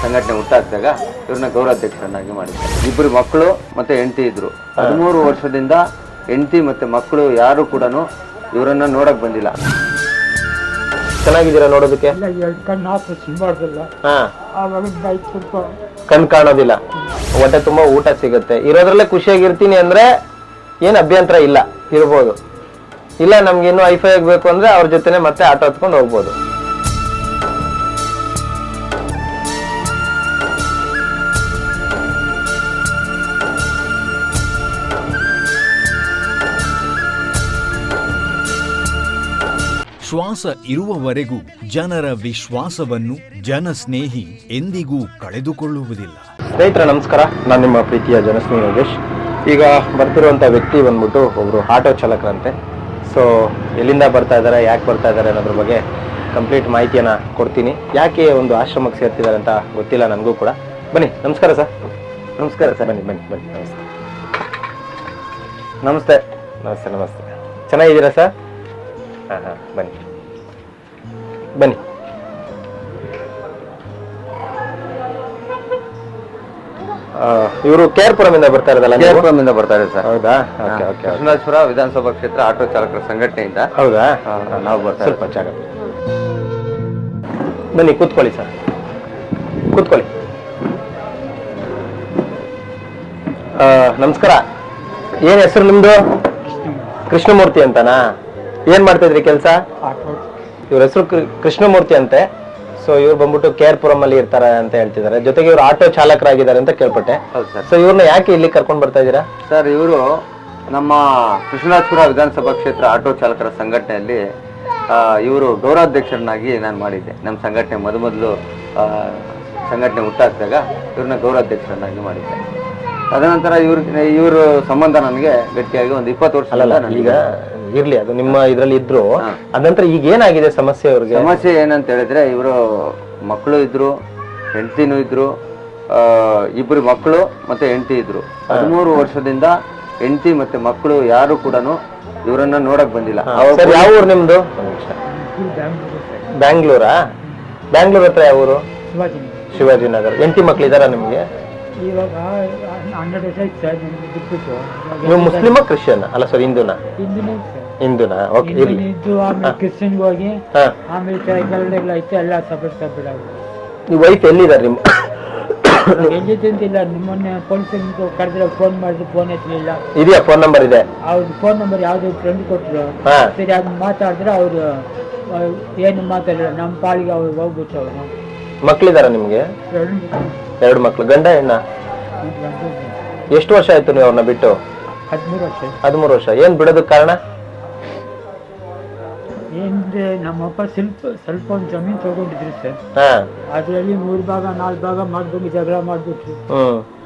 ಸಂಘಟನೆ ಹುಟ್ಟಾಕ್ದಾಗ ಇವ್ರನ್ನ ಗೌರವಾಧ್ಯಕ್ಷರನ್ನಾಗಿ ಮಾಡಿದ್ದಾರೆ. ಇಬ್ಬರು ಮಕ್ಕಳು ಮತ್ತೆ ಹೆಂಡತಿ ಇದ್ರು. 13 ವರ್ಷದಿಂದ ಹೆಂಡತಿ ಮತ್ತೆ ಮಕ್ಕಳು ಯಾರು ಕೂಡ ಇವರನ್ನ ನೋಡಕ್ ಬಂದಿಲ್ಲ. ಚೆನ್ನಾಗಿದ್ದೀರಾ ನೋಡೋದಕ್ಕೆ? ಕಣ್ ಕಾಣೋದಿಲ್ಲ, ಹೊಟ್ಟೆ ತುಂಬಾ ಊಟ ಸಿಗುತ್ತೆ, ಇರೋದ್ರಲ್ಲೇ ಖುಷಿಯಾಗಿರ್ತೀನಿ ಅಂದ್ರೆ ಏನ್ ಅಭ್ಯಂತರ ಇಲ್ಲ, ಇರ್ಬೋದು. ಇಲ್ಲ ನಮ್ಗೆ ಇನ್ನೂ ಐಫೈ ಆಗ್ಬೇಕು ಅಂದ್ರೆ ಅವ್ರ ಜೊತೆನೆ ಮತ್ತೆ ಆಟೋ ಹತ್ಕೊಂಡು ಹೋಗ್ಬೋದು. ಶ್ವಾಸ ಇರುವವರೆಗೂ ಜನರ ವಿಶ್ವಾಸವನ್ನು ಜನಸ್ನೇಹಿ ಎಂದಿಗೂ ಕಳೆದುಕೊಳ್ಳುವುದಿಲ್ಲ. ಸ್ನೇಹಿತರೆ ನಮಸ್ಕಾರ, ನಾನು ನಿಮ್ಮ ಪ್ರೀತಿಯ ಜನಸ್ನೇಹಿ ಯೋಗೇಶ್. ಈಗ ಬರ್ತಿರುವಂಥ ವ್ಯಕ್ತಿ ಬಂದ್ಬಿಟ್ಟು ಒಬ್ರು ಆಟೋ ಚಾಲಕರಂತೆ. ಸೊ ಎಲ್ಲಿಂದ ಬರ್ತಾ ಇದ್ದಾರೆ, ಯಾಕೆ ಬರ್ತಾ ಇದ್ದಾರೆ ಅನ್ನೋದ್ರ ಬಗ್ಗೆ ಕಂಪ್ಲೀಟ್ ಮಾಹಿತಿಯನ್ನು ಕೊಡ್ತೀನಿ. ಯಾಕೆ ಒಂದು ಆಶ್ರಮಕ್ಕೆ ಸೇರ್ತಿದ್ದಾರೆ ಅಂತ ಗೊತ್ತಿಲ್ಲ ನನಗೂ ಕೂಡ. ಬನ್ನಿ. ನಮಸ್ಕಾರ ಸರ್. ನಮಸ್ಕಾರ ಸರ್. ಬನ್ನಿ ಬನ್ನಿ ಬನ್ನಿ. ನಮಸ್ತೆ. ನಮಸ್ತೆ ನಮಸ್ತೆ ನಮಸ್ತೆ. ಚೆನ್ನಾಗಿದ್ದೀರಾ ಸರ್? ಹಾಂ ಹಾಂ, ಬನ್ನಿ ಬನ್ನಿ. ಇವರು ಕೇರ್ಪುರಂ ಇಂದ ಬರ್ತಾ ಇರೋದಲ್ಲ? ಕೇರ್ಪುರಂ ಇಂದ ಬರ್ತಾ ಇದೆ ಸರ್. ಹೌದಾ? Okay okay. ಕೃಷ್ಣರಾಜಪುರ ವಿಧಾನಸಭಾ ಕ್ಷೇತ್ರ ಆಟೋ ಚಾಲಕರ ಸಂಘಟನೆಯಿಂದ. ಹೌದಾ? ನಾವು ಬರ್ತಾ ಸ್ವಲ್ಪ ಜಾಗ ಬನ್ನಿ, ಕೂತ್ಕೊಳ್ಳಿ ಸರ್, ಕೂತ್ಕೊಳ್ಳಿ. ನಮಸ್ಕಾರ. ಏನ್ ಹೆಸರು ನಿಮ್ದು? ಕೃಷ್ಣಮೂರ್ತಿ ಅಂತನಾ? ಏನ್ ಮಾಡ್ತಾ ಇದ್ರಿ ಕೆಲಸ? ಇವ್ರ ಹೆಸರು ಕೃಷ್ಣಮೂರ್ತಿ ಅಂತೆ. ಸೊ ಇವ್ರು ಬಂದ್ಬಿಟ್ಟು ಕೇರ್ಪುರಂ ಅಲ್ಲಿ ಇರ್ತಾರೆ ಅಂತ ಹೇಳ್ತಿದ್ದಾರೆ. ಜೊತೆಗೆ ಇವ್ರು ಆಟೋ ಚಾಲಕರಾಗಿದ್ದಾರೆ ಅಂತ ಕೇಳ್ಪಟ್ಟೆ. ಸೊ ಇವ್ರನ್ನ ಯಾಕೆ ಇಲ್ಲಿ ಕರ್ಕೊಂಡ್ ಬರ್ತಾ ಇದ್ದೀರಾ ಸರ್? ಇವರು ನಮ್ಮ ಕೃಷ್ಣರಾಜಪುರ ವಿಧಾನಸಭಾ ಕ್ಷೇತ್ರ ಆಟೋ ಚಾಲಕರ ಸಂಘಟನೆಯಲ್ಲಿ ಇವರು ಗೌರವಾಧ್ಯಕ್ಷರನ್ನಾಗಿ ನಾನು ಮಾಡಿದ್ದೆ. ನಮ್ಮ ಸಂಘಟನೆ ಮೊದಲು ಸಂಘಟನೆ ಹುಟ್ಟಾಕ್ದಾಗ ಇವ್ರನ್ನ ಗೌರವಾಧ್ಯಕ್ಷರನ್ನಾಗಿ ಮಾಡಿದ್ದೆ. ತದನಂತರ ಇವ್ರ ಸಂಬಂಧ ನನಗೆ ಗಟ್ಟಿಯಾಗಿ ಒಂದು 20 ವರ್ಷ. ಈಗ ಇರ್ಲಿ, ಅದು ನಿಮ್ಮ ಇದ್ರಲ್ಲಿ ಇದ್ರು. ಅದಂತರ ಈಗ ಏನಾಗಿದೆ ಸಮಸ್ಯೆ? ಅವ್ರಿಗೆ ಸಮಸ್ಯೆ ಏನಂತ ಹೇಳಿದ್ರೆ, ಇವರು ಮಕ್ಕಳು ಇದ್ರು, ಹೆಂಡತಿನೂ ಇದ್ರು. ಇಬ್ಬರು ಮಕ್ಕಳು ಮತ್ತೆ ಹೆಂಡತಿ ಇದ್ರು. 13 ವರ್ಷದಿಂದ ಹೆಂಡತಿ ಮತ್ತೆ ಮಕ್ಕಳು ಯಾರು ಕೂಡ ಇವರನ್ನ ನೋಡಕ್ ಬಂದಿಲ್ಲ. ಯಾವ ಊರು ನಿಮ್ದು? ಬ್ಯಾಂಗ್ಳೂರಾ? ಬ್ಯಾಂಗ್ಳೂರ್ ಹತ್ರ ಯಾವ ಊರು? ಶಿವಾಜಿನಗರ. ಹೆಂಡತಿ ಮಕ್ಳು ಇದಾರ ನಿಮ್ಗೆ? ನೀವು ಮುಸ್ಲಿಮ ಕ್ರಿಶ್ಚಿಯನ್? ಅಲ್ಲ ಸರ್, ಹಿಂದೂನಾ? ಹಿಂದೂನಾ? ಓಕೆ, ಇರ್ಲಿ. ಕ್ರಿಶ್ಚಿಯನ್ ಹೋಗಿ ಆಮೇಲೆ ಐತೆ ಎಲ್ಲ ಸಪರೇಟ್ ಸಪರೇಟ್ ಆಗುತ್ತೆ. ನೀವು ವೈಫ್ ಎಲ್ಲಿದ್ದಾರೆ ನಿಮ್ಮ? ಎಲ್ಲಿದ್ದಂತಿಲ್ಲ. ನಿಮ್ಮನ್ನೆ ಪೊಲೀಸ್ ಕರೆದ್ರೆ ಫೋನ್ ಮಾಡಿದ್ರು, ಫೋನ್ ಎತ್ತಲಿಲ್ಲ. ಇದೆಯಾ? ಫೋನ್ ನಂಬರ್ ಇದೆ? ಅವ್ರದ್ದು ಫೋನ್ ನಂಬರ್ ಯಾವ್ದು ಫ್ರೆಂಡ್ ಕೊಟ್ಟರು. ಸರಿ, ಅದು ಮಾತಾಡಿದ್ರೆ ಅವ್ರು ಏನು ಮಾತಾಡಿಲ್ಲ. ನಮ್ಮ ಪಾಲಿಗೆ ಅವ್ರು ಹೋಗ್ಬಿಟ್ಟು. ಅವರು ಮಕ್ಳಿದಾರ ನಿಮ್ಗೆ? 2 ಮಕ್ಳು. ಗಂಡ ಹೆಣ್ಣ? ಎಷ್ಟು ವರ್ಷ ಆಯ್ತು ನೀವು ಅವ್ರನ್ನ ಬಿಟ್ಟು? 13 ವರ್ಷ. 13 ವರ್ಷ. ಏನ್ ಬಿಡೋದಕ್ಕೆ ಕಾರಣ? ಏನ್ರೆ ನಮ್ಮಪ್ಪ ಸ್ವಲ್ಪ ಒಂದು ಜಮೀನು ತಗೊಂಡಿದ್ರು ಸರ್. ಅದರಲ್ಲಿ 3 ಭಾಗ 4 ಭಾಗ ಮಾಡ್ಕೊಂಡು ಜಗಳ ಮಾಡ್ಬಿಟ್ರು.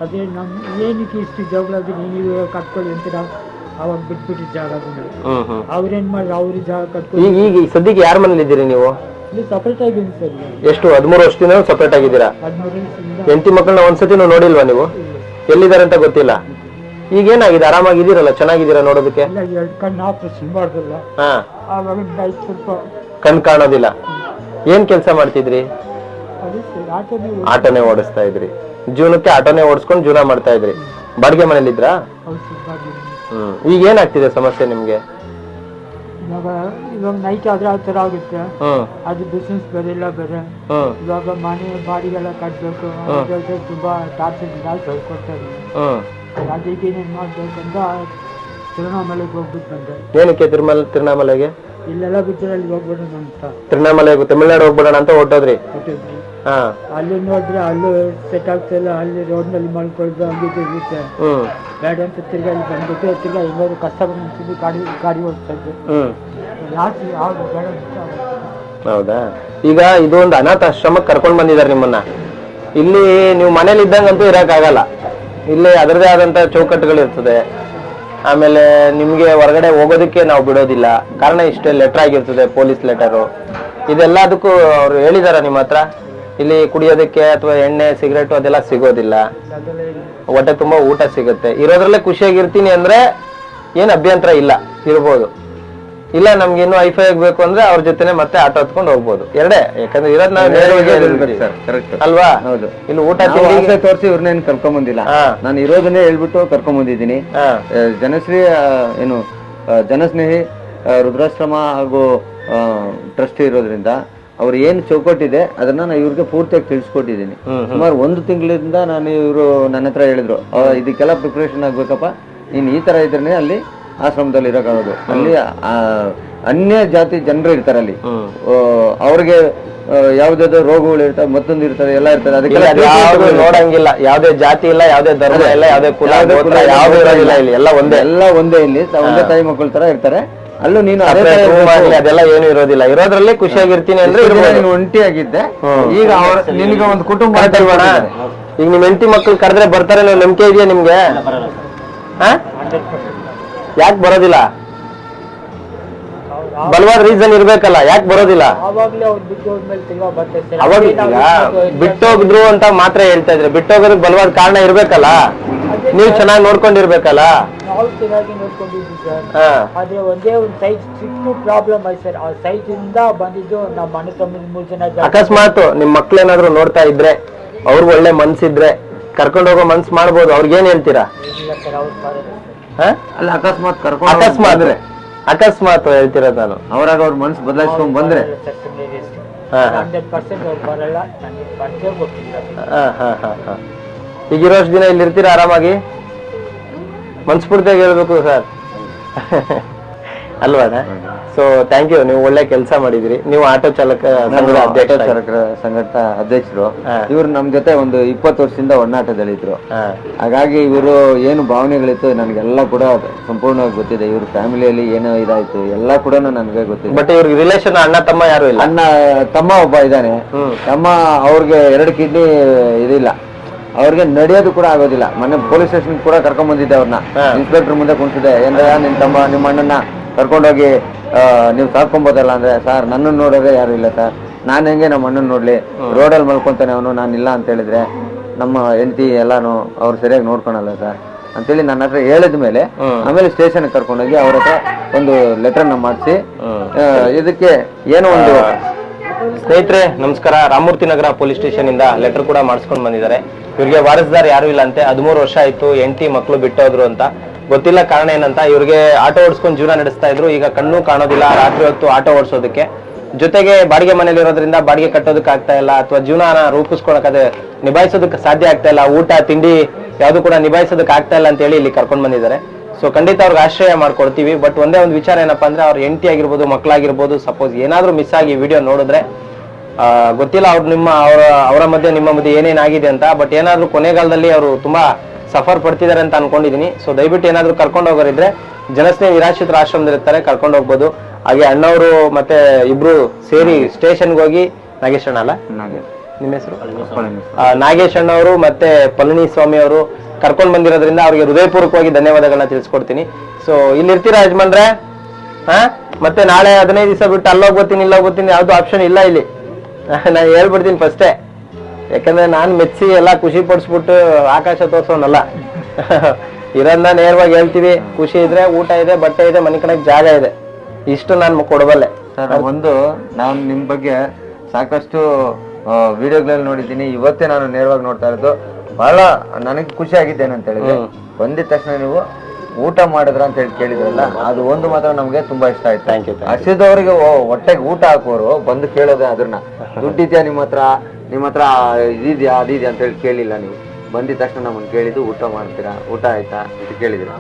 ಅದೇ ಏನಕ್ಕೆ ಇಷ್ಟು ಜಗಳ, ನೀವು ಕಟ್ಕೊಳ್ಳಿ ಅಂತ ನಾವು ಅವಾಗ ಬಿಟ್ಬಿಟ್ಟು ಜಾಗ. ಅವ್ರೇನ್ ಮಾಡ್ರಿ, ಅವ್ರ ಜಾಗ ಕಟ್ಕೊಳ್ಳಿ. ಈಗ ಸದ್ಯಕ್ಕೆ ಯಾರ ಮನೇಲಿ ಇದ್ದೀರಿ ನೀವು? ಸಪರೇಟ್ ಆಗಿದ್ದೀನಿ ಸರ್. ಎಷ್ಟು? 13 ವರ್ಷದಿಂದ ಸಪರೇಟ್ ಆಗಿದ್ದೀರಾ? 13 ವರ್ಷದಿಂದ. ಹೆಂಡತಿ ಮಕ್ಕಳನ್ನ ಒಂದ್ಸತಿ ನೋಡಿಲ್ವಾ ನೀವು? ಎಲ್ಲಿದ್ದಾರೆ ಅಂತ ಗೊತ್ತಿಲ್ಲ. ಈಗ ಏನಾಗಿದೆ? ಆರಾಮಾಗಿದ್ದೀರಲ್ಲ, ಚೆನ್ನಾಗಿದ್ದೀರಾ ನೋಡೋದಕ್ಕೆ? ಕಣ್ಣು ಆಪರೇಷನ್ ಮಾಡ್ದಲ್ಲ, ಸ್ವಲ್ಪ ಕಣ್ ಕಾಣೋದಿಲ್ಲ. ಏನ್ ಕೆಲಸ ಮಾಡ್ತಿದ್ರಿ? ಆಟೋನೇ ಓಡಿಸ್ತಾ ಇದ್ರಿ. ಜೀವನಕ್ಕೆ ಆಟೋನೇ ಓಡಿಸ್ಕೊಂಡು ಜೀವನ ಮಾಡ್ತಾ ಇದ್ರಿ. ಬಾಡಿಗೆ ಮನೇಲಿ ಇದ್ರಾ? ಈಗ ಏನಾಗ್ತಿದೆ ಸಮಸ್ಯೆ ನಿಮ್ಗೆ? ಇವಾಗ ನೈಟ್ ಆದ್ರೆ ಆ ತರ ಆಗುತ್ತೆ. ಅದು ಬಿಸಿನೆಸ್ ಬರಿಲ್ಲ ಬೇರೆ. ಇವಾಗ ಮನೆ ಬಾಡಿಗೆಲ್ಲ ಕಟ್ಬೇಕು. ತುಂಬಾ ಟಾರ್ಚರ್ ಕೊಡ್ತಾರೆ. ಅದಕ್ಕೆ ಏನೇನ್ ಮಾಡ್ಬೇಕಂತ ತಿರುವಣ್ಣಾಮಲೆಗೆ ಹೋಗ್ಬಿಟ್ಟು ಬಂದೆ. ಏನಕ್ಕೆ ತಿರುವಣ್ಣಾಮಲೆಗೆ? ಇಲ್ಲೆಲ್ಲ ಬಿಟ್ಟರೆ ಅಲ್ಲಿ ಹೋಗ್ಬಿಡೋಣ ಅಂತ. ತಿರುವಣ್ಣಾಮಲೆಗೆ ತಮಿಳ್ನಾಡು ಹೋಗ್ಬಿಡೋಣ ಅಂತ ಹೊರಟೋದ್ರಿ? ಅಲ್ಲಿ ನೋಡಿದ್ರೆ ಅಲ್ಲೂ ಸೆಟ್ ಆಗ್ತಿಲ್ಲ. ಅಲ್ಲಿ ರೋಡ್ ನಲ್ಲಿ ಮಾಡ್ಕೊಳ್ದು ಹಂಗಿದ್ದು ಇರುತ್ತೆ. ಬೇಡ ಅಂತ ತಿರ್ಗಾ ಇಲ್ಲಿ ಬಂದ್ಬಿಟ್ಟು ತಿರ್ಗಾ ಎಲ್ಲರೂ ಕಷ್ಟ ಬಂದು ಗಾಡಿ ಓಡಿಸ್ತಾ ಇದ್ದೆ. ಯಾವ್ದು ಬೇಡ. ಹೌದಾ? ಈಗ ಇದು ಒಂದು ಅನಾಥಾಶ್ರಮಕ್ಕೆ ಕರ್ಕೊಂಡ್ ಬಂದಿದ್ದಾರೆ ನಿಮ್ಮನ್ನ. ಇಲ್ಲಿ ನೀವು ಮನೇಲಿ ಇದ್ದಂಗಂತೂ ಇರಕ್ಕಾಗಲ್ಲ. ಇಲ್ಲಿ ಅದರದೇ ಆದಂತ ಚೌಕಟ್ಟುಗಳಿರ್ತದೆ. ಆಮೇಲೆ ನಿಮ್ಗೆ ಹೊರಗಡೆ ಹೋಗೋದಕ್ಕೆ ನಾವು ಬಿಡೋದಿಲ್ಲ. ಕಾರಣ ಇಷ್ಟೇ, ಲೆಟರ್ ಆಗಿರ್ತದೆ, ಪೊಲೀಸ್ ಲೆಟರು. ಇದೆಲ್ಲದಕ್ಕೂ ಅವ್ರು ಹೇಳಿದಾರ ನಿಮ್ಮ ಹತ್ರ? ಇಲ್ಲಿ ಕುಡಿಯೋದಕ್ಕೆ ಅಥವಾ ಎಣ್ಣೆ ಸಿಗರೇಟು ಅದೆಲ್ಲ ಸಿಗೋದಿಲ್ಲ. ಹೊಟ್ಟೆ ತುಂಬಾ ಊಟ ಸಿಗುತ್ತೆ, ಇರೋದ್ರಲ್ಲೇ ಖುಷಿಯಾಗಿರ್ತೀನಿ ಅಂದ್ರೆ ಏನ್ ಅಭ್ಯಂತರ ಇಲ್ಲ, ಇರ್ಬೋದು. ಇಲ್ಲ ನಮ್ಗೆ ಇನ್ನು ಐಫೈ ಆಗ್ಬೇಕು ಅಂದ್ರೆ ಅವ್ರ ಜೊತೆನೆ ಮತ್ತೆ ಆಟೋ ಹತ್ಕೊಂಡು ಹೋಗ್ಬೋದು. ಎರಡೇ, ಯಾಕಂದ್ರೆ ಇರೋದ್ ನಾವು ಅಲ್ವಾ. ಹೌದು. ಇಲ್ಲಿ ಊಟ ತಿಂಡಿ ತೋರಿಸಿ ಇವ್ರನ್ನೇನು ಕರ್ಕೊಂಡ್ ಬಂದಿಲ್ಲ, ನಾನು ಇರೋದನ್ನೇ ಹೇಳ್ಬಿಟ್ಟು ಕರ್ಕೊಂಡ್ ಬಂದಿದ್ದೀನಿ. ಜನಶ್ರೀ ಏನು ಜನಸ್ನೇಹಿ ವೃದ್ಧಾಶ್ರಮ ಹಾಗೂ ಟ್ರಸ್ಟ್ ಇರೋದ್ರಿಂದ ಅವ್ರು ಏನು ಚೌಕಟ್ಟಿದೆ ಅದನ್ನ ನಾನು ಇವ್ರಿಗೆ ಪೂರ್ತಿಯಾಗಿ ತಿಳಿಸ್ಕೊಟ್ಟಿದ್ದೀನಿ. ಸುಮಾರು 1 ತಿಂಗಳಿಂದ ನಾನು ಇವರು ನನ್ನ ಹತ್ರ ಹೇಳಿದ್ರು, ಇದಕ್ಕೆಲ್ಲ ಪ್ರಿಪರೇಷನ್ ಆಗ್ಬೇಕಪ್ಪ, ನೀನ್ ಈ ತರ ಇದ್ರೆ ಅಲ್ಲಿ ಆಶ್ರಮದಲ್ಲಿ ಇರೋಕ್ಕಾಗೋದು. ಅಲ್ಲಿ ಅನ್ಯ ಜಾತಿ ಜನರು ಇರ್ತಾರೆ ಅಲ್ಲಿ, ಅವ್ರಿಗೆ ಯಾವ್ದಾದ್ರು ರೋಗಗಳು ಇರ್ತವೆ, ಮತ್ತೊಂದು ಇರ್ತದೆ, ಎಲ್ಲ ಇರ್ತದೆ. ಅದಕ್ಕೆಲ್ಲ ನೋಡಂಗಿಲ್ಲ, ಯಾವ್ದೇ ಜಾತಿ ಇಲ್ಲ, ಯಾವ್ದೇ ಧರ್ಮ ಇಲ್ಲ, ಯಾವ್ದೇ ಕುಲ ಯಾವ್ದು ಇರೋದಿಲ್ಲ ಇಲ್ಲಿ, ಎಲ್ಲ ಒಂದೇ ಇಲ್ಲಿ ಒಂದೇ ತಾಯಿ ಮಕ್ಕಳ ತರ ಇರ್ತಾರೆ. ಅಲ್ಲೂ ನೀನು ಅದೆಲ್ಲ ಏನು ಇರೋದಿಲ್ಲ, ಇರೋದ್ರಲ್ಲಿ ಖುಷಿಯಾಗಿರ್ತೀನಿ ಅಂದ್ರೆ ನೀನು ಒಂಟಿಯಾಗಿದ್ದೆ. ಈಗ ನಿನಗೆ ಒಂದು ಕುಟುಂಬ ಈಗ ನಿಮ್ ಹೆಂಡತಿ ಮಕ್ಳು ಕರೆದ್ರೆ ಬರ್ತಾರೆ, ನೀವು ನಂಬಿಕೆ ಇದೆಯಾ ನಿಮ್ಗೆ? ಯಾಕೆ ಬರೋದಿಲ್ಲ? ಬಲವಾದ ರೀಸನ್ ಇರ್ಬೇಕಲ್ಲ, ಯಾಕೆ ಬರೋದಿಲ್ಲ? ಅವಾಗ ಬಿಟ್ಟೋಗಿದ್ರು ಅಂತ ಮಾತ್ರ ಹೇಳ್ತಾ ಇದ್ರೆ, ಬಿಟ್ಟೋಗೋದಕ್ಕೆ ಬಲವಾದ ಕಾರಣ ಇರ್ಬೇಕಲ್ಲ, ನೀವು ಚೆನ್ನಾಗಿ ನೋಡ್ಕೊಂಡಿರ್ಬೇಕಲ್ಲ. ನಾವು ಚೆನ್ನಾಗಿ ನೋಡ್ಕೊಂಡಿದ್ವಿ ಸರ್, ಆದ್ರೆ ಒಂದೇ ಒಂದು ಸೈಜ್ ಚಿಕ್ಕ ಪ್ರಾಬ್ಲಮ್ ಆಯ್ತು ಸರ್. ಆ ಸೈಜ್ ಇಂದ ಬಂದಿದ್ದು ನಮ್ಮ ಮನೆ ತಮ್ಮ 3 ಜನ. ಅಕಸ್ಮಾತ್ ನಿಮ್ ಮಕ್ಳೇನಾದ್ರು ನೋಡ್ತಾ ಇದ್ರೆ, ಅವ್ರಿಗೆ ಒಳ್ಳೆ ಮನ್ಸಿದ್ರೆ ಕರ್ಕೊಂಡು ಹೋಗೋ ಮನ್ಸ್ ಮಾಡ್ಬೋದು, ಅವ್ರಿಗೇನ್ ಹೇಳ್ತೀರಾ? ಅಲ್ಲ, ಅಕಸ್ಮಾತ್ ಅಕಸ್ಮಾತ್ ಹೇಳ್ತಿರೋದು ನಾನು. ಅವರಾಗ ಅವ್ರ ಮನ್ಸು ಬದಲಾಯಿಸ್ಕೊಂಡ್ ಬಂದ್ರೆ 100% ಬರಲ್ಲ, ನನಗೆ ಪರಿಚಯ ಗೊತ್ತಿಲ್ಲ. ಈಗಿರೋಷ್ಟು ದಿನ ಇಲ್ಲಿ ಇರ್ತೀರಾ ಆರಾಮಾಗಿ? ಮನ್ಸ್ಫೂರ್ತಿಯಾಗಿ ಹೇಳ್ಬೇಕು ಸರ್, ಅಲ್ವಾ? ಸೊ ಥ್ಯಾಂಕ್ ಯು, ನೀವು ಒಳ್ಳೆ ಕೆಲಸ ಮಾಡಿದಿರಿ. ನೀವು ಆಟೋ ಚಾಲಕರ ಸಂಘಟನಾ ಅಧ್ಯಕ್ಷರು. ಇವ್ರು ನಮ್ ಜೊತೆ ಒಂದು 20 ವರ್ಷದಿಂದ ಒಡನಾಟದಲ್ಲಿದ್ರು. ಹಾಗಾಗಿ ಇವರು ಏನು ಭಾವನೆಗಳಿತ್ತು ನನಗೆಲ್ಲ ಕೂಡ ಸಂಪೂರ್ಣವಾಗಿ ಗೊತ್ತಿದೆ. ಇವ್ರ ಫ್ಯಾಮಿಲಿಯಲ್ಲಿ ಏನೋ ಇದಾಯ್ತು ಎಲ್ಲ ಕೂಡ ನನಗೆ ಗೊತ್ತಿದೆ. ಬಟ್ ಇವ್ರಿಗೆ ರಿಲೇಷನ್ ಅಣ್ಣ ತಮ್ಮ ಯಾರು ಇಲ್ಲ? ಅಣ್ಣ ತಮ್ಮ ಒಬ್ಬ ಇದ್ದಾನೆ. ತಮ್ಮ ಅವ್ರಿಗೆ 2 ಕಿಡ್ನಿ ಇದಿಲ್ಲ, ಅವ್ರಿಗೆ ನಡೆಯೋದು ಕೂಡ ಆಗೋದಿಲ್ಲ. ಮೊನ್ನೆ ಪೊಲೀಸ್ ಸ್ಟೇಷನ್ ಕೂಡ ಕರ್ಕೊಂಡ್ ಬಂದಿದ್ದೆ ಅವ್ರನ್ನ, ಇನ್ಸ್ಪೆಕ್ಟರ್ ಮುಂದೆ ಕುಂತಿದೆ. ಏನ್ರ ನಿಮ್ ತಮ್ಮ ನಿಮ್ಮ ಅಣ್ಣನ ಕರ್ಕೊಂಡೋಗಿ ನೀವು ಸಾಕೊಂಬೋದಲ್ಲ ಅಂದ್ರೆ, ಸರ್ ನನ್ನನ್ನು ನೋಡೋದೇ ಯಾರು ಇಲ್ಲ ಸರ್, ನಾನು ಹೆಂಗೆ ನಮ್ಮ ಅಣ್ಣನ್ ನೋಡ್ಲಿ, ರೋಡಲ್ಲಿ ಮಲ್ಕೊಂತಾನೆ ಅವನು, ನಾನು ಇಲ್ಲ ಅಂತ ಹೇಳಿದ್ರೆ ನಮ್ಮ ಹೆಂಡತಿ ಎಲ್ಲಾನು ಅವ್ರು ಸರಿಯಾಗಿ ನೋಡ್ಕೊಳಲ್ಲ ಸರ್ ಅಂತೇಳಿ ನನ್ನ ಹತ್ರ ಹೇಳಿದ ಮೇಲೆ ಆಮೇಲೆ ಸ್ಟೇಷನ್ ಕರ್ಕೊಂಡೋಗಿ ಅವ್ರ ಹತ್ರ ಒಂದು ಲೆಟರ್ನ ಮಾಡಿಸಿ ಇದಕ್ಕೆ ಏನೋ ಒಂದು. ಸ್ನೇಹಿತರೆ ನಮಸ್ಕಾರ, ರಾಮಮೂರ್ತಿ ನಗರ ಪೊಲೀಸ್ ಸ್ಟೇಷನ್ ಇಂದ ಲೆಟರ್ ಕೂಡ ಮಾಡಿಸ್ಕೊಂಡು ಬಂದಿದ್ದಾರೆ. ಇವ್ರಿಗೆ ವಾರಸ್ದಾರ್ ಯಾರು ಇಲ್ಲ ಅಂತೆ, 13 ವರ್ಷ ಆಯ್ತು, ಹೆಂಡತಿ ಮಕ್ಳು ಬಿಟ್ಟೋದ್ರು ಅಂತ. ಗೊತ್ತಿಲ್ಲ ಕಾರಣ ಏನಂತ. ಇವ್ರಿಗೆ ಆಟೋ ಓಡಿಸ್ಕೊಂಡು ಜೀವನ ನಡೆಸ್ತಾ ಇದ್ರು, ಈಗ ಕಣ್ಣು ಕಾಣೋದಿಲ್ಲ ರಾತ್ರಿ ಹೊತ್ತು ಆಟೋ ಓಡಿಸೋದಕ್ಕೆ. ಜೊತೆಗೆ ಬಾಡಿಗೆ ಮನೇಲಿ ಇರೋದ್ರಿಂದ ಬಾಡಿಗೆ ಕಟ್ಟೋದಕ್ಕೆ ಆಗ್ತಾ ಇಲ್ಲ, ಅಥವಾ ಜೀವನ ರೂಪಿಸ್ಕೊಳಕ್ಕೆ ನಿಭಾಯಿಸೋದಕ್ಕೆ ಸಾಧ್ಯ ಆಗ್ತಾ ಇಲ್ಲ, ಊಟ ತಿಂಡಿ ಯಾವ್ದು ಕೂಡ ನಿಭಾಯಿಸೋದಕ್ಕೆ ಆಗ್ತಾ ಇಲ್ಲ ಅಂತ ಹೇಳಿ ಇಲ್ಲಿ ಕರ್ಕೊಂಡ್ ಬಂದಿದ್ದಾರೆ. ಸೊ ಖಂಡಿತ ಅವ್ರಿಗೆ ಆಶ್ರಯ ಮಾಡ್ಕೊಡ್ತೀವಿ. ಬಟ್ ಒಂದೇ ಒಂದು ವಿಚಾರ ಏನಪ್ಪಾ ಅಂದ್ರೆ, ಅವ್ರ ಹೆಂಡತಿ ಆಗಿರ್ಬೋದು, ಮಕ್ಕಳಾಗಿರ್ಬೋದು, ಸಪೋಸ್ ಏನಾದ್ರೂ ಮಿಸ್ ಆಗಿ ವಿಡಿಯೋ ನೋಡಿದ್ರೆ ಗೊತ್ತಿಲ್ಲ ಅವರ ಮಧ್ಯೆ ನಿಮ್ಮ ಮಧ್ಯೆ ಏನೇನಾಗಿದೆ ಅಂತ. ಬಟ್ ಏನಾದ್ರೂ ಕೊನೆಗಾಲದಲ್ಲಿ ಅವರು ತುಂಬಾ ಸಫರ್ ಪಡ್ತಿದ್ದಾರೆ ಅಂತ ಅನ್ಕೊಂಡಿದೀನಿ. ಸೊ ದಯವಿಟ್ಟು ಏನಾದ್ರೂ ಕರ್ಕೊಂಡು ಹೋಗೋರಿದ್ರೆ ಜನಸ್ನೇಹಿ ನಿರಾಶ್ರಿತರ ಆಶ್ರಮದಲ್ಲಿ ಇರ್ತಾರೆ, ಕರ್ಕೊಂಡು ಹೋಗ್ಬೋದು. ಹಾಗೆ ಅಣ್ಣವರು ಮತ್ತೆ ಇಬ್ರು ಸೇರಿ ಸ್ಟೇಷನ್ಗೆ ಹೋಗಿ, ನಾಗೇಶ್ ಅಣ್ಣ ಅಲ್ಲ ನಿಮ್ಮ ಹೆಸರು? ನಾಗೇಶ್ ಅಣ್ಣವರು ಮತ್ತೆ ಪಳನಿಸ್ವಾಮಿ ಅವರು ಕರ್ಕೊಂಡ್ ಬಂದಿರೋದ್ರಿಂದ ಅವ್ರಿಗೆ ಹೃದಯಪೂರ್ವಕವಾಗಿ ಧನ್ಯವಾದಗಳನ್ನ ತಿಳಿಸ್ಕೊಡ್ತೀನಿ. ಸೊ ಇಲ್ಲಿ ಇರ್ತೀರಾ ಯಜಮಾನ್ರೆ? ಮತ್ತೆ ನಾಳೆ 15 ದಿವಸ ಬಿಟ್ಟು ಅಲ್ಲೋಗ್ಬೋತೀನಿ ಇಲ್ಲೋಗ್ಬೋತೀನಿ ಯಾವ್ದು ಆಪ್ಷನ್ ಇಲ್ಲ ಇಲ್ಲಿ. ನಾನು ಹೇಳ್ಬಿಡ್ತೀನಿ ಫಸ್ಟೇ, ಯಾಕಂದ್ರೆ ನಾನು ಮೆಚ್ಚಿ ಎಲ್ಲ ಖುಷಿ ಪಡಿಸ್ಬಿಟ್ಟು ಆಕಾಶ ತೋರ್ಸೋನಲ್ಲ. ಇರೋದನ್ನ ನೇರವಾಗಿ ಹೇಳ್ತೀವಿ. ಖುಷಿ ಇದ್ರೆ ಊಟ ಇದೆ, ಬಟ್ಟೆ ಇದೆ, ಮನೆ ಕಣಕ್ ಜಾಗ ಇದೆ, ಇಷ್ಟು ನಾನು ಕೊಡಬಲ್ಲೆ. ಒಂದು ನಾನು ನಿಮ್ ಬಗ್ಗೆ ಸಾಕಷ್ಟು ವಿಡಿಯೋಗಳಲ್ಲಿ ನೋಡಿದ್ದೀನಿ, ಇವತ್ತೇ ನಾನು ನೇರವಾಗಿ ನೋಡ್ತಾ ಇರೋದು. ಬಹಳ ನನಗೆ ಖುಷಿ ಆಗಿದ್ದೇನೆ ಅಂತ ಹೇಳಿದ್ರೆ, ಬಂದಿದ ತಕ್ಷಣ ನೀವು ಊಟ ಮಾಡಿದ್ರ ಅಂತ ಹೇಳಿ ಕೇಳಿದ್ರಲ್ಲ, ಅದು ಒಂದು ಮಾತ್ರ ನಮ್ಗೆ ತುಂಬಾ ಇಷ್ಟ ಆಯ್ತು. Thank you. ಹಸಿದವರಿಗೆ ಹೊಟ್ಟೆಗೆ ಊಟ ಹಾಕೋರು ಬಂದು ಕೇಳೋದೆ ಅದನ್ನ, ದುಡ್ಡಿದ್ಯಾ ನಿಮ್ಮ ಹತ್ರ ಇದಿದ್ಯಾ ಅದಿದ್ಯಾ ಅಂತ ಹೇಳಿ ಕೇಳಿಲ್ಲ. ನೀವು ಬಂದಿದ ತಕ್ಷಣ ನಮ್ಮನ್ನು ಕೇಳಿದ್ದು ಊಟ ಮಾಡ್ತೀರಾ, ಊಟ ಆಯ್ತಾ ಅಂತ ಕೇಳಿದ್ರು.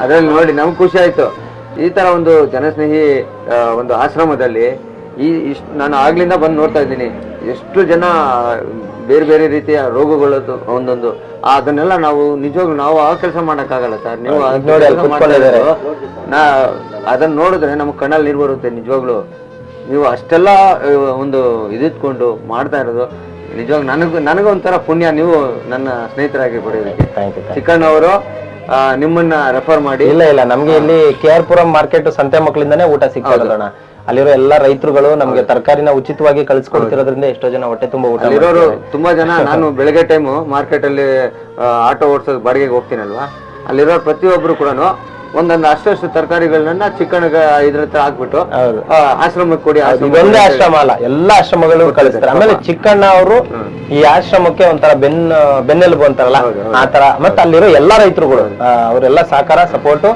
ಅದ್ರಲ್ಲಿ ನೋಡಿ ನಮ್ಗೆ ಖುಷಿ ಆಯ್ತು. ಈ ತರ ಒಂದು ಜನಸ್ನೇಹಿ ಒಂದು ಆಶ್ರಮದಲ್ಲಿ ಇಷ್ಟು ನಾನು ಆಗ್ಲಿಂದ ಬಂದು ನೋಡ್ತಾ ಇದ್ದೀನಿ, ಎಷ್ಟು ಜನ ಬೇರೆ ಬೇರೆ ರೀತಿಯ ರೋಗಗಳದ್ದು ಒಂದೊಂದು, ಅದನ್ನೆಲ್ಲ ನಾವು ನಿಜವಾಗ್ಲೂ ನಾವು ಆ ಕೆಲಸ ಮಾಡಕ್ಕಾಗಲ್ಲ ಸರ್. ನೀವು ಅದನ್ನ ನೋಡಿದ್ರೆ ನಮ್ಗೆ ಕಣ್ಣಲ್ಲಿ ನೀರು ಬರುತ್ತೆ ನಿಜವಾಗ್ಲು. ನೀವು ಅಷ್ಟೆಲ್ಲ ಒಂದು ಇದಿಟ್ಕೊಂಡು ಮಾಡ್ತಾ ಇರೋದು ನಿಜವಾಗ್ ನನಗೂ ಒಂಥರ ಪುಣ್ಯ. ನೀವು ನನ್ನ ಸ್ನೇಹಿತರಾಗಿ ಕೊಡೋದಕ್ಕೆ. ಚಿಕ್ಕಣ್ಣವರು ನಿಮ್ಮನ್ನ ರೆಫರ್ ಮಾಡಿ. ಇಲ್ಲ ನಮ್ಗೆ ಇಲ್ಲಿ KR ಪುರಂ ಮಾರ್ಕೆಟ್ ಸಂತೆ ಮಕ್ಕಳಿಂದಾನೇ ಊಟ ಸಿಗ್ತದಣ್ಣ. ಅಲ್ಲಿರೋ ಎಲ್ಲಾ ರೈತರುಗಳು ನಮ್ಗೆ ತರಕಾರಿನ ಉಚಿತವಾಗಿ ಕಳಿಸ್ಕೊಡ್ತಿರೋದ್ರಿಂದ ಎಷ್ಟೋ ಜನ ಹೊಟ್ಟೆ ತುಂಬಾ ಊಟ ಇರೋರು ತುಂಬಾ ಜನ. ನಾನು ಬೆಳಗ್ಗೆ ಟೈಮು ಮಾರ್ಕೆಟ್ ಅಲ್ಲಿ ಆಟೋ ಓಡಿಸೋದು ಬಾಡಿಗೆಗೆ ಹೋಗ್ತೀನಲ್ವಾ, ಅಲ್ಲಿರೋ ಪ್ರತಿಯೊಬ್ರು ಕೂಡ ಒಂದೊಂದು ಅಷ್ಟು ತರಕಾರಿಗಳನ್ನ ಚಿಕನ್ ಇದ್ರ ಹತ್ರ ಹಾಕ್ಬಿಟ್ಟು ಹೌದು. ಆಶ್ರಮಕ್ಕೆ ಕೊಡಿ. ಇದೊಂದೇ ಆಶ್ರಮ ಅಲ್ಲ, ಎಲ್ಲಾ ಆಶ್ರಮಗಳು ಕಳಿಸ್ತಾರೆ. ಆಮೇಲೆ ಚಿಕ್ಕಣ್ಣ ಅವರು ಈ ಆಶ್ರಮಕ್ಕೆ ಒಂಥರ ಬೆನ್ನೆಲುಬು ಅಂತಾರಲ್ಲ ಆ ತರ. ಮತ್ತೆ ಅಲ್ಲಿರೋ ಎಲ್ಲಾ ರೈತರುಗಳು ಅವರೆಲ್ಲ ಸಹಕಾರ ಸಪೋರ್ಟ್.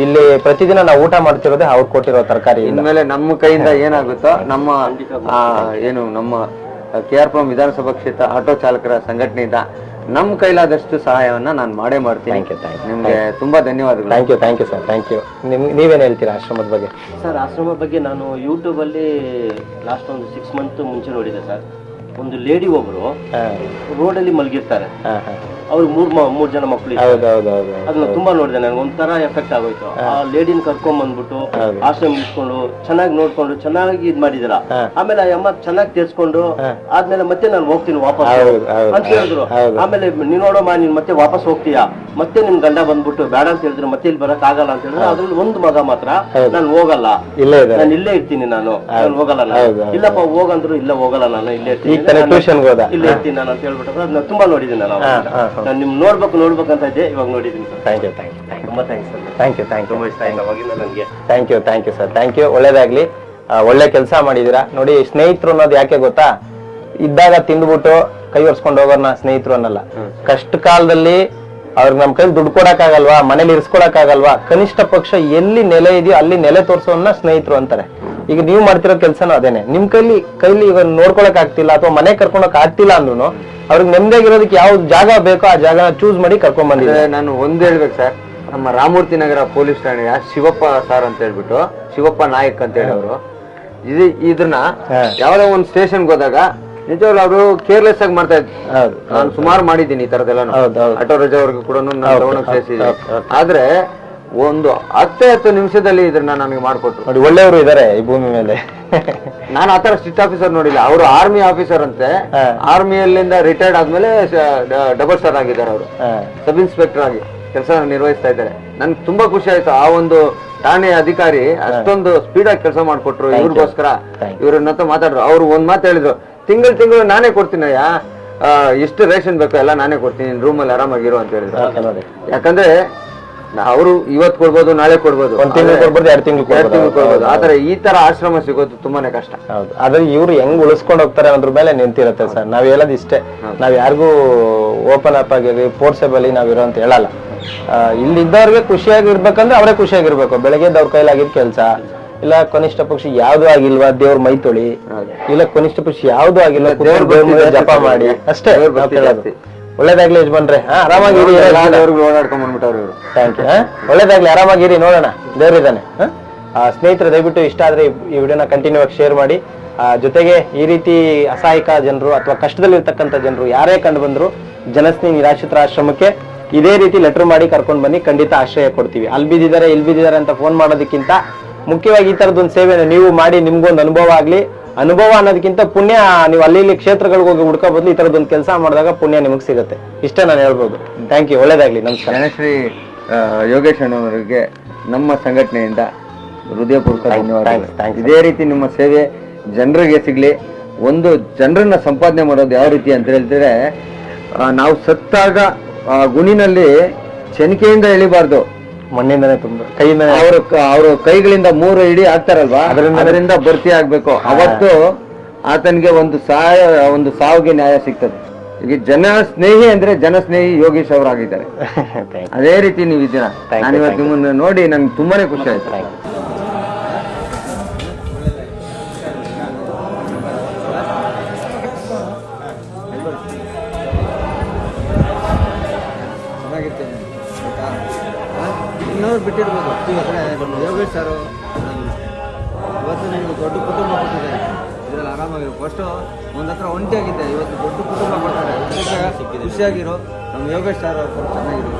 ಇಲ್ಲಿ ಪ್ರತಿದಿನ ನಾವು ಊಟ ಮಾಡ್ತಿರೋದೇ ಅವ್ರು ಕೊಟ್ಟಿರೋ ತರಕಾರಿ. ಇನ್ಮೇಲೆ ನಮ್ಮ ಕೈಯಿಂದ ಏನಾಗುತ್ತೋ ನಮ್ಮ ಏನು ನಮ್ಮ KR ಪುರಂ ವಿಧಾನಸಭಾ ಕ್ಷೇತ್ರ ಆಟೋ ಚಾಲಕರ ಸಂಘಟನೆಯಿಂದ ನಮ್ಮ ಕೈಲಾದಷ್ಟು ಸಹಾಯವನ್ನ ನಾನು ಮಾಡೇ ಮಾಡ್ತೀನಿ. ನಿಮ್ಗೆ ತುಂಬಾ ಧನ್ಯವಾದಗಳು. Thank you sir, thank you. ನೀವೇನ್ ಹೇಳ್ತೀರಾ ಆಶ್ರಮದ ಬಗ್ಗೆ? ಸರ್, ಆಶ್ರಮ ಬಗ್ಗೆ ನಾನು ಯೂಟ್ಯೂಬ್ ಅಲ್ಲಿ ಲಾಸ್ಟ್ ಒಂದು 6 ಮಂತ್ ಮುಂಚೆ ನೋಡಿದೆ ಸರ್. ಒಂದು ಲೇಡಿ ಒಬ್ರು ರೋಡಲ್ಲಿ ಮಲಗಿರ್ತಾರೆ, ಅವ್ರಿಗೆ ಮೂರ್ ಜನ ಮಕ್ಕಳು. ಅದನ್ನ ತುಂಬಾ ನೋಡಿದೆ ನನಗೆ, ಒಂಥರ ಎಫೆಕ್ಟ್ ಆಗೋಯ್ತು. ಆ ಲೇಡಿನ ಕರ್ಕೊಂಡ್ ಬಂದ್ಬಿಟ್ಟು ಆಶ್ರಮ ಇಟ್ಕೊಂಡು ಚೆನ್ನಾಗಿ ನೋಡ್ಕೊಂಡು ಚೆನ್ನಾಗಿ ಇದ್ ಮಾಡಿದಿರ. ಆಮೇಲೆ ಆ ಅಮ್ಮ ಚೆನ್ನಾಗಿ ತೀರ್ಸ್ಕೊಂಡು ಆದ್ಮೇಲೆ ಮತ್ತೆ ನಾನು ಹೋಗ್ತೀನಿ ವಾಪಸ್ ಅಂತ ಹೇಳಿದ್ರು. ಆಮೇಲೆ ನೀನ್ ನೋಡಮ್ಮ, ನೀನ್ ಮತ್ತೆ ವಾಪಸ್ ಹೋಗ್ತೀಯಾ, ಮತ್ತೆ ನಿಮ್ ಗಂಡ ಬಂದ್ಬಿಟ್ಟು ಬೇಡ ಅಂತ ಹೇಳಿದ್ರು, ಮತ್ತೆ ಇಲ್ಲಿ ಬರಕ್ ಆಗಲ್ಲ ಅಂತ ಹೇಳಿದ್ರು. ಅದ್ರಲ್ಲಿ ಒಂದು ಮಗ ಮಾತ್ರ ನಾನು ಹೋಗಲ್ಲ, ನಾನು ಇಲ್ಲೇ ಇರ್ತೀನಿ, ನಾನು ಹೋಗಲ್ಲ. ಇಲ್ಲಪ್ಪ ಹೋಗಂದ್ರು, ಇಲ್ಲ ಹೋಗಲ್ಲ, ನಾನು ಇಲ್ಲೇ ಇರ್ತೀನಿ, ಇಲ್ಲೇ ಇರ್ತೀನಿ ನಾನು ಅಂತ ಹೇಳ್ಬಿಟ್ಟು ಅದನ್ನ ತುಂಬಾ ನೋಡಿದ್ದೀನಿ ನಾನು. ನಾನು ನಿಮ್ ನೋಡ್ಬೇಕು ಅಂತ ಇದ್ದೆ, ಇವಾಗ ನೋಡಿದ್ದೀನಿ ಸರ್. ತುಂಬಾ ಥ್ಯಾಂಕ್ಸ್ ಸರ್. ತುಂಬಾ ಇಷ್ಟ ಆಯ್ತು ಅವಾಗಿಂದ ನನಗೆ. Thank you sir, thank you. ಒಳ್ಳೇದಾಗ್ಲಿ, ಒಳ್ಳೆ ಕೆಲಸ ಮಾಡಿದೀರಾ. ನೋಡಿ, ಸ್ನೇಹಿತರು ಅನ್ನೋದು ಯಾಕೆ ಗೊತ್ತಾ, ಇದ್ದಾಗ ತಿಂದ್ಬಿಟ್ಟು ಕೈ ಒರ್ಸ್ಕೊಂಡು ಹೋಗೋರ್ನ ಸ್ನೇಹಿತರು ಅನ್ನಲ್ಲ. ಕಷ್ಟ ಕಾಲದಲ್ಲಿ ಅವ್ರಿಗೆ ನಮ್ ಕೈಲಿ ದುಡ್ಡು ಕೊಡಕ್ಕಾಗಲ್ವಾ, ಮನೇಲಿ ಇರಿಸ್ಕೊಳಕ್ಕಾಗಲ್ವಾ, ಕನಿಷ್ಠ ಪಕ್ಷ ಎಲ್ಲಿ ನೆಲೆ ಇದೆಯೋ ಅಲ್ಲಿ ನೆಲೆ ತೋರ್ಸೋನ್ನ ಸ್ನೇಹಿತರು ಅಂತಾರೆ. ಈಗ ನೀವು ಮಾಡ್ತಿರೋ ಕೆಲಸನೂ ಅದೇನೆ. ನಿಮ್ ಕೈಲಿ ಈಗ ನೋಡ್ಕೊಳಕ್ ಆಗ್ತಿಲ್ಲ ಅಥವಾ ಮನೆ ಕರ್ಕೊಳಕ್ ಆಗ್ತಿಲ್ಲ ಅಂದ್ರೂ ಅವ್ರಿಗೆ ನೆಮ್ಮದಿಯಾಗಿರೋದಕ್ಕೆ ಯಾವ ಜಾಗ ಬೇಕೋ ಆ ಜಾಗ ಚೂಸ್ ಮಾಡಿ ಕರ್ಕೊಂಡ್ ಬಂದಿದ್ರೆ. ನಾನು ಒಂದ್ ಹೇಳ್ಬೇಕು ಸರ್, ನಮ್ಮ ರಾಮಮೂರ್ತಿ ನಗರ ಪೊಲೀಸ್ ಠಾಣೆಯ ಶಿವಪ್ಪ ಸರ್ ಅಂತ ಹೇಳ್ಬಿಟ್ಟು, ಶಿವಪ್ಪ ನಾಯಕ್ ಅಂತ ಹೇಳಿ ಅವರು ಇದನ್ನ ಯಾವ್ದೋ ಒಂದ್ ಸ್ಟೇಷನ್ಗೆ ಹೋದಾಗ ನಿಜವಾಗ್ಲೂ ಅವರು ಕೇರ್ಲೆಸ್ ಆಗಿ ಮಾಡ್ತಾ ಇದ್ರು. ನಾನು ಸುಮಾರು ಮಾಡಿದ್ದೀನಿ ಈ ತರದೆಲ್ಲ, ಆಟೋ ರಜಾ ಅವ್ರಿಗೆ ಕೂಡ ತಗೊಂಡೋಗಿ ಸೇರಿಸಿದ್ದೀನಿ. ಆದ್ರೆ ಒಂದು 10 ನಿಮಿಷದಲ್ಲಿ ಇದನ್ನ ನನಗೆ ಮಾಡ್ಕೊಟ್ರು. ನೋಡಿ, ಒಳ್ಳೆಯವರು ಇದಾರೆ ಈ ಭೂಮಿ ಮೇಲೆ. ನಾನು ಆತರ ಸ್ಟ್ರಿಕ್ಟ್ ಆಫೀಸರ್ ನೋಡಿಲ್ಲ. ಅವರು ಆರ್ಮಿ ಆಫೀಸರ್ ಅಂತೆ, ಆರ್ಮಿಯಲ್ಲಿಂದ ರಿಟೈರ್ಡ್ ಆದ್ಮೇಲೆ ಡಬಲ್ ಸ್ಟಾರ್ ಆಗಿದ್ದಾರೆ. ಅವರು ಸಬ್ ಇನ್ಸ್ಪೆಕ್ಟರ್ ಆಗಿ ಕೆಲಸ ನಿರ್ವಹಿಸ್ತಾ ಇದ್ದಾರೆ. ನನ್ಗೆ ತುಂಬಾ ಖುಷಿ ಆಯ್ತು. ಆ ಒಂದು ಠಾಣೆ ಅಧಿಕಾರಿ ಅಷ್ಟೊಂದು ಸ್ಪೀಡ್ ಆಗಿ ಕೆಲಸ ಮಾಡ್ಕೊಟ್ರು. ಇವ್ರಿಗೋಸ್ಕರ ಇವ್ರನ್ನಂತ ಮಾತಾಡ್ರು. ಅವ್ರು ಒಂದ್ ಮಾತು ಹೇಳಿದ್ರು, ತಿಂಗಳು ನಾನೇ ಕೊಡ್ತೀನಯ್ಯ, ಎಷ್ಟು ರೇಷನ್ ಬೇಕೋ ಎಲ್ಲ ನಾನೇ ಕೊಡ್ತೀನಿ, ರೂಮಲ್ಲಿ ಆರಾಮಾಗಿರು ಅಂತ ಹೇಳಿದ್ರು. ಯಾಕಂದ್ರೆ ಅವರು ಇವತ್ತು ಕೊಡ್ಬೋದು, ನಾಳೆ ಕೊಡ್ಬೋದು, 1 ತಿಂಗಳು ಕೊಡ್ಬೋದು, 2 ತಿಂಗಳು ಕೊಡ್ಬೋದು. ಆದ್ರೆ ಈ ತರ ಆಶ್ರಮ ಸಿಗೋದು ತುಂಬಾನೇ ಕಷ್ಟ. ಹೌದು, ಆದ್ರೆ ಇವ್ರು ಹೆಂಗ್ ಉಳಿಸ್ಕೊಂಡು ಹೋಗ್ತಾರೆ ಅನ್ನೋದ್ರ ಮೇಲೆ ನಿಂತಿರುತ್ತೆ ಸರ್. ನಾವ್ ಹೇಳೋದು ಇಷ್ಟೇ, ನಾವ್ ಯಾರಿಗೂ ಓಪನ್ ಅಪ್ ಆಗಿ ಫೋರ್ಸೇಬಲಿ ನಾವಿರೋ ಅಂತ ಹೇಳಲ್ಲ. ಇಲ್ಲಿದ್ದವ್ರಿಗೆ ಖುಷಿಯಾಗಿರ್ಬೇಕಂದ್ರೆ ಅವರೇ ಖುಷಿಯಾಗಿರ್ಬೇಕು. ಬೆಳಗ್ಗೆ ಅವ್ರ ಕೈಲಾಗಿದ್ ಕೆಲ್ಸ ಇಲ್ಲ, ಕನಿಷ್ಠ ಪಕ್ಷ ಯಾವ್ದು ಆಗಿಲ್ವಾ ದೇವ್ರ ಮೈ ತೊಳಿ, ಇಲ್ಲ ಕನಿಷ್ಠ ಪಕ್ಷ ಯಾವ್ದು ಆಗಿಲ್ಲ ದೇವ್ರ ಜಪ ಮಾಡಿ ಅಷ್ಟೇ. ಒಳ್ಳೇದಾಗ್ಲಿ ಯಜಮಾನ್ರೆ, ಆರಾಮಾಗಿರಿ. ಓಡಾಡ್ಕೊಂಡ್ ಬಂದ್ಬಿಟ್ಟವ್ರು ಇವರು. Thank you. ಒಳ್ಳೇದಾಗ್ಲಿ, ಆರಾಮಾಗಿರಿ. ನೋಡೋಣ, ದೇವ್ರಿದ್ದಾನೆ. ಸ್ನೇಹಿತರು, ದಯವಿಟ್ಟು ಇಷ್ಟ ಆದ್ರೆ ಈ ವಿಡಿಯೋನ ಕಂಟಿನ್ಯೂ ಆಗಿ ಶೇರ್ ಮಾಡಿ. ಜೊತೆಗೆ ಈ ರೀತಿ ಅಸಹಾಯಕ ಜನರು ಅಥವಾ ಕಷ್ಟದಲ್ಲಿರ್ತಕ್ಕಂಥ ಜನರು ಯಾರೇ ಕಂಡು ಬಂದ್ರು ಜನಸ್ನೇಹಿ ನಿರಾಶ್ರಿತರ ಆಶ್ರಮಕ್ಕೆ ಇದೇ ರೀತಿ ಲೆಟರ್ ಮಾಡಿ ಕರ್ಕೊಂಡು ಬನ್ನಿ, ಖಂಡಿತ ಆಶ್ರಯ ಕೊಡ್ತೀವಿ. ಅಲ್ಲಿ ಬಿದ್ದಿದ್ದಾರೆ ಇಲ್ಲಿ ಬಿದ್ದಿದ್ದಾರೆ ಅಂತ ಫೋನ್ ಮಾಡೋದಕ್ಕಿಂತ ಮುಖ್ಯವಾಗಿ ಈ ತರದೊಂದು ಸೇವೆನ ನೀವು ಮಾಡಿ ನಿಮ್ಗೊಂದು ಅನುಭವ ಆಗ್ಲಿ. ಅನುಭವ ಅನ್ನೋದಕ್ಕಿಂತ ಪುಣ್ಯ, ನೀವು ಅಲ್ಲಿ ಕ್ಷೇತ್ರಗಳಿಗೆ ಹೋಗಿ ಹುಡ್ಕೋ ಬದಲು ಈ ತರದೊಂದು ಕೆಲಸ ಮಾಡಿದಾಗ ಪುಣ್ಯ ನಿಮಗೆ ಸಿಗುತ್ತೆ. ಇಷ್ಟೇ ನಾನು ಹೇಳ್ಬೋದು. ಥ್ಯಾಂಕ್ ಯು, ಒಳ್ಳೇದಾಗ್ಲಿ. ನಮಸ್ಕಾರ. ಶ್ರೀ ಯೋಗೇಶ್ ಅಣ್ಣವರಿಗೆ ನಮ್ಮ ಸಂಘಟನೆಯಿಂದ ಹೃದಯಪೂರ್ವಕ ಧನ್ಯವಾದಗಳು. ಇದೇ ರೀತಿ ನಿಮ್ಮ ಸೇವೆ ಜನರಿಗೆ ಸಿಗ್ಲಿ. ಒಂದು ಜನರನ್ನ ಸಂಪಾದನೆ ಮಾಡೋದು ಯಾವ ರೀತಿ ಅಂತ ಹೇಳಿದ್ರೆ, ನಾವು ಸತ್ತಾಗ ಗುಣಿನಲ್ಲಿ ಚೆನ್ಕೆಯಿಂದ ಎಳಿಬಾರ್ದು, ಮಣ್ಣಿಂದನೇ ತುಂಬ ಕೈಯಿಂದ ಅವರು ಕೈಗಳಿಂದ 3 ಇಡಿ ಆಗ್ತಾರಲ್ವಾ, ಅದರಿಂದ ಭರ್ತಿ ಆಗ್ಬೇಕು. ಅವತ್ತು ಆತನಿಗೆ ಒಂದು ಸಾವಿಗೆ ನ್ಯಾಯ ಸಿಗ್ತದೆ. ಈಗ ಜನ ಸ್ನೇಹಿ ಅಂದ್ರೆ ಜನ ಸ್ನೇಹಿ ಯೋಗೇಶ್ ಅವರಾಗಿದ್ದಾರೆ. ಅದೇ ರೀತಿ ನೀವು ಇದ್ದೀರಾ. ನಾನಿವತ್ತು ನಿಮ್ಮನ್ನು ನೋಡಿ ನನ್ಗೆ ತುಂಬಾನೇ ಖುಷಿ ಆಯ್ತು. ಇನ್ನೊಂದು ಬಿಟ್ಟಿರ್ಬೋದು. ಯೋಗೇಶ್ ಸರ್ ಇವತ್ತು ನಿಮ್ಗೆ ದೊಡ್ಡ ಕುಟುಂಬ ಕೊಟ್ಟಿದ್ದಾರೆ. ಇದರಲ್ಲಿ ಆರಾಮಾಗಿರೋ. ಫಸ್ಟು ಒಂದು ಹತ್ರ ಒಂಟಿಯಾಗಿದ್ದೆ, ಇವತ್ತು ದೊಡ್ಡ ಕುಟುಂಬ ಕೊಡ್ತಾರೆ. ಖುಷಿಯಾಗಿರೋ ನಮ್ಮ ಯೋಗೇಶ್ ಸರ್ ಚೆನ್ನಾಗಿರೋ.